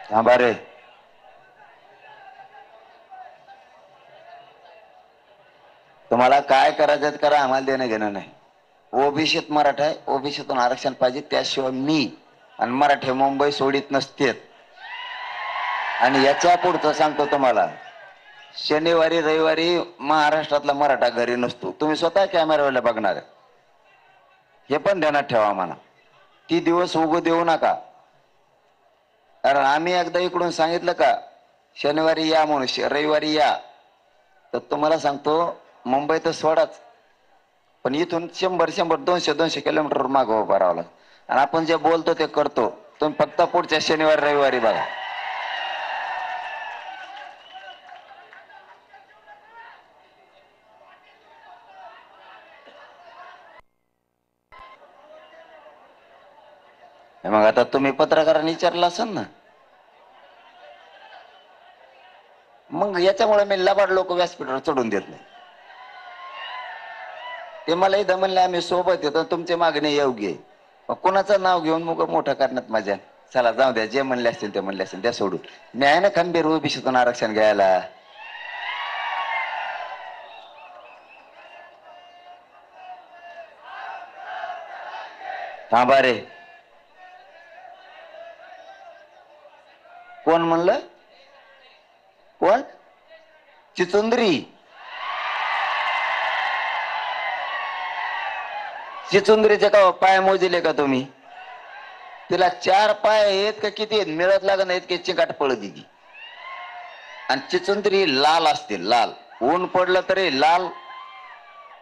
थांबा रे. तुम्हाला काय करायचं करा, आम्हाला देणं घेणं नाही. ओबीसीत मराठा आहे, ओबीसीतून आरक्षण पाहिजे, त्याशिवाय मी आणि मराठे मुंबई सोडित नसतेत. आणि याच्या पुढचं सांगतो तुम्हाला, शनिवारी रविवारी महाराष्ट्रातला मराठा घरी नसतो. तुम्ही स्वतः कॅमेऱ्यावर बघणार आहे, हे पण ध्यानात ठेवा. म्हणा ती दिवस उगू देऊ नका. कारण आम्ही एकदा इकडून सांगितलं का शनिवारी या म्हणून, रविवारी या, तर तुम्हाला सांगतो मुंबईत सोडाच, पण इथून 100 200 किलोमीटर मागं उभं राहावं लागतं. आणि आपण जे बोलतो ते करतो. तुम्ही फक्त पुढच्या शनिवारी रविवारी बघा. मग आता तुम्ही पत्रकारांनी विचारलं असेल ना, मग याच्यामुळे मी लबाड लोक व्यासपीठावर चढून देत नाही. ते मला इथं म्हणले आम्ही सोबत येतो, तुमची मागणी योग्य आहे. मग कोणाचं नाव घेऊन मग मोठं करण्यात मजा. चला जाऊ द्या, जे म्हणले असतील ते म्हणले असतील, त्या सोडून. मी आहे ना खंबीर ओबीसीतून आरक्षण घ्यायला. थांबा रे. कोण म्हणलं? कोण? चिचुंद्री. चिचुंद्रीचे का पाय मोजले का तुम्ही? तिला 4 पाय आहेत का किती आहेत मिळत लागत नाहीत की चिकाट पळत ती. आणि चिचुंद्री लाल असते, लाल. ऊन पडलं तरी लाल,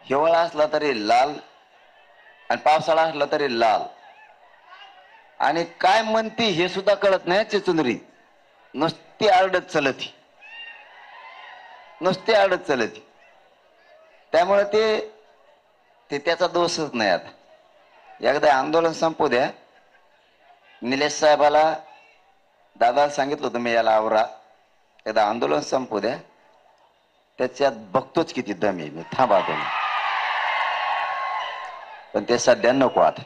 हिवाळा असला तरी लाल, आणि पावसाळा असला तरी लाल. आणि काय म्हणती हे सुद्धा कळत नाही चिचुंद्री. नुसती आरडत चलती, नुसती आरडत चलती. त्यामुळे ते त्याचा दोषच नाही. आता एकदा आंदोलन संपू द्या. निलेश साहेबाला दादा सांगितलं होतं मी, याला आवरा, एकदा आंदोलन संपू द्या, त्याच्यात बघतोच किती दम आहे. मी थांबा तुम्ही, पण ते सध्या नको. आता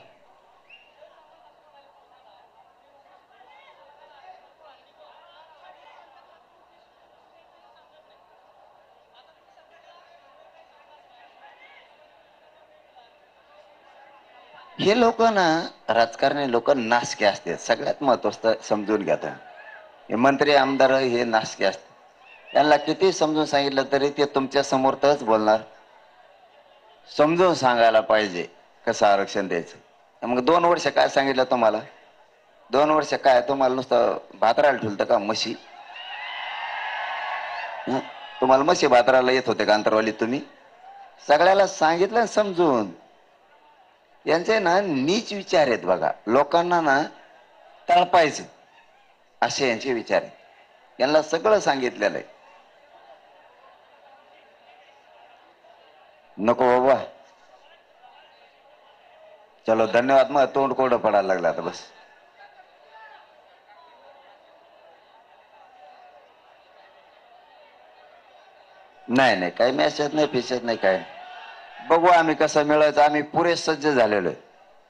हे लोक ना, राजकारणी लोक नासके असतात. सगळ्यात महत्वाचं समजून घ्या. हे मंत्री आमदार हे नासके असतात. त्यांना किती समजून सांगितलं तरी ते तुमच्या समोर तरच बोलणार. समजून सांगायला पाहिजे कसं आरक्षण द्यायचं. मग 2 वर्ष काय सांगितलं तुम्हाला? 2 वर्ष काय तुम्हाला नुसतं भातरायला ठेवलं का म्हशी? तुम्हाला म्हशी भातरायला येत होते का अंतरवाली? तुम्ही सगळ्याला सांगितलं समजून. यांचे ना नीच विचार आहेत बघा. लोकांना ना तळपायचं असे यांचे विचार आहेत. यांना सगळं सांगितलेलं आहे. नको बाबा. चलो धन्यवाद. मग तोंड कोरडं पडायला लागलं आता. बस नाही नाही, काही मेसेज नाही, फिसेज नाही, काय. बघू आम्ही कसं मिळायचं. आम्ही पुरे सज्ज झालेलो आहे.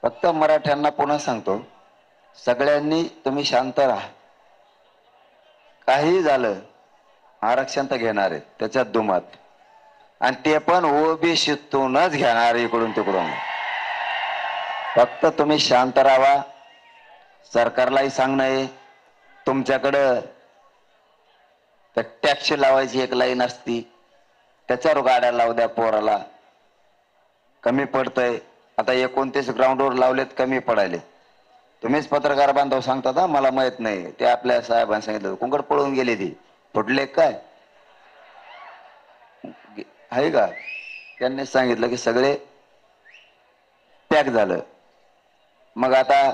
फक्त मराठ्यांना पुन्हा सांगतो, सगळ्यांनी तुम्ही शांत राहा. काही झालं आरक्षण तर घेणार आहे, त्याच्यात दुमत. आणि ते पण ओबीसीतूनच घेणार, इकडून तिकडून. फक्त तुम्ही शांत राहा. सरकारलाही सांगणं आहे, तुमच्याकडं टॅक्स लावायची एक लाईन असती, त्याच्यावर गाड्या लावू द्या. पोराला कमी पडतंय. आता 29 ग्राउंडवर लावलेत, कमी पडायले. तुम्हीच पत्रकार बांधव सांगतात. मला माहित नाही. ते आपल्या साहेबांनी सांगितलं. कुंकड पळून गेले, ती फुटले काय आहे का? त्यांनी सांगितलं की सगळे पॅक झालं. मग आता